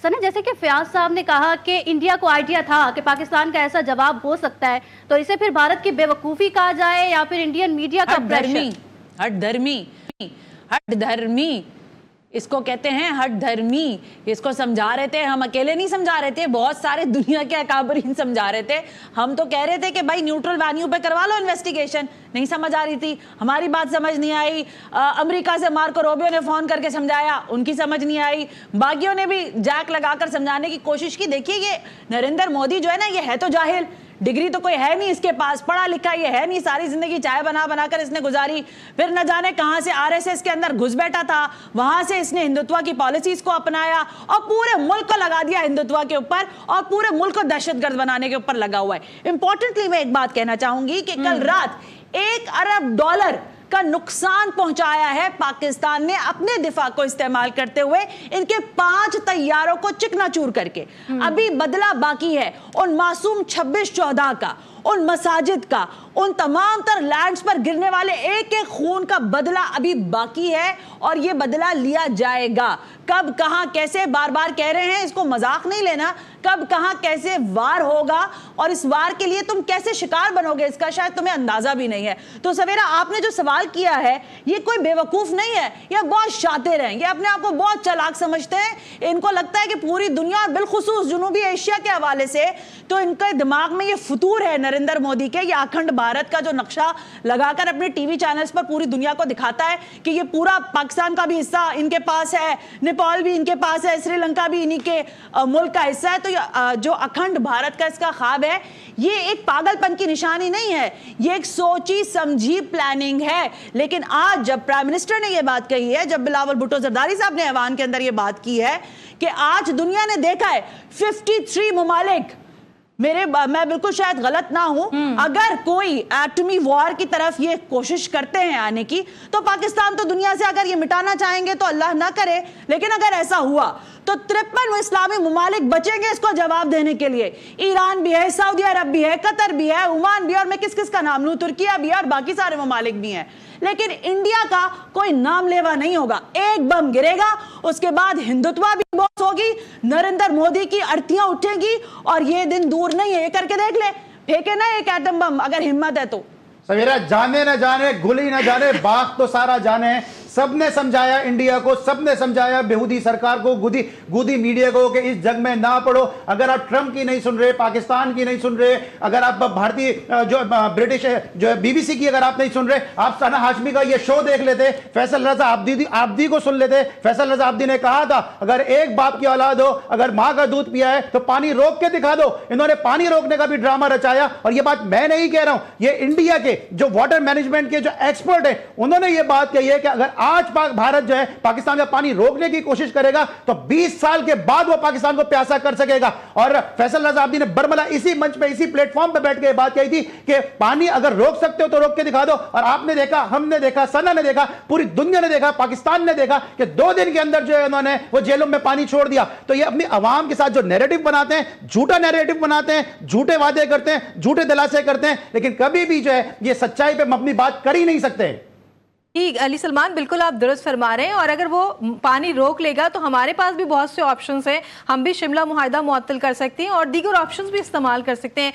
सना, जैसे कि फयाज साहब ने कहा कि इंडिया को आइडिया था कि पाकिस्तान का ऐसा जवाब हो सकता है, तो इसे फिर भारत की बेवकूफ़ी कहा जाए या फिर इंडियन मीडिया का प्रेशर? हट धर्मी इसको कहते हैं, हट धर्मी। इसको समझा रहे थे, हम अकेले नहीं समझा रहे थे, बहुत सारे दुनिया के अकाबरीन समझा रहे थे। हम तो कह रहे थे कि भाई न्यूट्रल वेन्यू पे करवा लो इन्वेस्टिगेशन, नहीं समझ आ रही थी, हमारी बात समझ नहीं आई। अमेरिका से मार्को रूबियो ने फोन करके समझाया, उनकी समझ नहीं आई। बाकियों ने भी जैक लगाकर समझाने की कोशिश की। देखिए ये नरेंद्र मोदी जो है ना, ये है तो जाहिल, डिग्री तो कोई है नहीं इसके पास, पढ़ा लिखा ये है नहीं, सारी जिंदगी चाय बना बनाकर इसने गुजारी, फिर न जाने कहां से आरएसएस के अंदर घुस बैठा था, वहां से इसने हिंदुत्व की पॉलिसीज को अपनाया और पूरे मुल्क को लगा दिया हिंदुत्व के ऊपर और पूरे मुल्क को दहशतगर्द बनाने के ऊपर लगा हुआ है। इंपॉर्टेंटली मैं एक बात कहना चाहूंगी कि कल रात $1 अरब का नुकसान पहुंचाया है पाकिस्तान ने अपने दिफा को इस्तेमाल करते हुए, इनके 5 तैयारों को चिकनाचूर करके। अभी बदला बाकी है उन मासूम 26-14 का, उन मसाजिद का, उन तमाम तर लैंड्स पर गिरने वाले एक एक खून का बदला अभी बाकी है और यह बदला लिया जाएगा। कब कहां कैसे, बार बार कह रहे हैं, इसको मजाक नहीं लेना, कब कहां कैसे वार होगा और इस वार के लिए तुम कैसे शिकार बनोगे इसका शायद तुम्हें अंदाजा भी नहीं है। तो सवेरा आपने जो सवाल किया है, ये कोई बेवकूफ नहीं है, ये बहुत शातिर हैं, ये अपने आप को बहुत चालाक समझते हैं। इनको लगता है कि पूरी दुनिया और बिलखुसूस जनूबी एशिया के हवाले से तो इनके दिमाग में ये फतूर है नरेंद्र मोदी के, ये अखंड भारत का जो नक्शा लगाकर अपने टीवी चैनल्स पर पूरी दुनिया को दिखाता है कि ये पूरा पाकिस्तान का भी हिस्सा इनके पास है, नेपाल भी इनके पास है, श्रीलंका भी इन्हीं के मुल्क का हिस्सा है। तो जो अखंड भारत का इसका ख्वाब है, ये एक पागलपन की निशानी नहीं है, ये एक सोची समझी प्लानिंग है। लेकिन आज जब प्राइम मिनिस्टर ने यह बात कही है, जब बिलावल भुट्टो जरदारी साहब ने ऐवान के अंदर यह बात की है कि आज दुनिया ने देखा है 53 ममालिक, मैं बिल्कुल शायद गलत ना हूं, अगर कोई एटमी वॉर की तरफ ये कोशिश करते हैं आने की, तो पाकिस्तान तो दुनिया से अगर ये मिटाना चाहेंगे तो अल्लाह ना करे, लेकिन अगर ऐसा हुआ तो 53 इस्लामी ममालिक बचेंगे इसको जवाब देने के लिए। ईरान भी है, सऊदी अरब भी है, कतर भी है, ओमान भी है, और मैं किस किस का नाम लूं, तुर्किया भी है और बाकी सारे ममालिक भी हैं। लेकिन इंडिया का कोई नाम लेवा नहीं होगा। एक बम गिरेगा, उसके बाद हिंदुत्व भी बॉस होगी, नरेंद्र मोदी की अर्थियां उठेगी और ये दिन दूर नहीं है। ये करके देख ले, फेंके ना एक एटम बम अगर हिम्मत है तो। सवेरा जाने न जाने, गुली न जाने, बाग तो सारा जाने। सबने समझाया इंडिया को, सबने समझाया बेहूदी सरकार को, गुदी मीडिया को कि इस जंग में ना पड़ो। अगर आप ट्रंप की नहीं सुन रहे, पाकिस्तान की नहीं सुन रहे, अगर आप भारतीय जो ब्रिटिश जो बीबीसी की अगर आप नहीं सुन रहे, आप सना हाशमी का ये शो देख लेते, फैसल रजा आब्दी को सुन लेते। फैसल रजा आब्दी ने कहा था अगर एक बाप की औलाद हो, अगर मां का दूध पिया है तो पानी रोक के दिखा दो। इन्होंने पानी रोकने का भी ड्रामा रचाया। और ये बात मैं नहीं कह रहा हूं, ये इंडिया के जो वाटर मैनेजमेंट के जो एक्सपर्ट है उन्होंने ये बात कही है कि अगर आज भारत जो है पाकिस्तान का पानी रोकने की कोशिश करेगा तो 20 साल के बाद वो पाकिस्तान को प्यासा कर सकेगा। और फैसल रजा आब्दी ने बरमला इसी मंच पे, इसी प्लेटफॉर्म पे बैठ के बात कही थी कि पानी अगर रोक सकते हो तो रोक के दिखा दो। और आपने देखा, हमने देखा, सना ने देखा, पूरी दुनिया ने देखा, पाकिस्तान ने देखा कि 2 दिन के अंदर जो है उन्होंने वो जेलों में पानी छोड़ दिया। तो ये अपनी आवाम के साथ जो नैरेटिव बनाते हैं, झूठा नैरेटिव बनाते हैं, झूठे वादे करते हैं, झूठे दिलासे करते हैं, लेकिन कभी भी जो है ये सच्चाई पे अपनी बात कर ही नहीं सकते। अली सलमान, बिल्कुल आप दुरुस्त फरमा रहे हैं। और अगर वो पानी रोक लेगा तो हमारे पास भी बहुत से ऑप्शंस हैं, हम भी शिमला मुआहदा मुअत्तल कर सकते हैं और दीगर ऑप्शंस भी इस्तेमाल कर सकते हैं।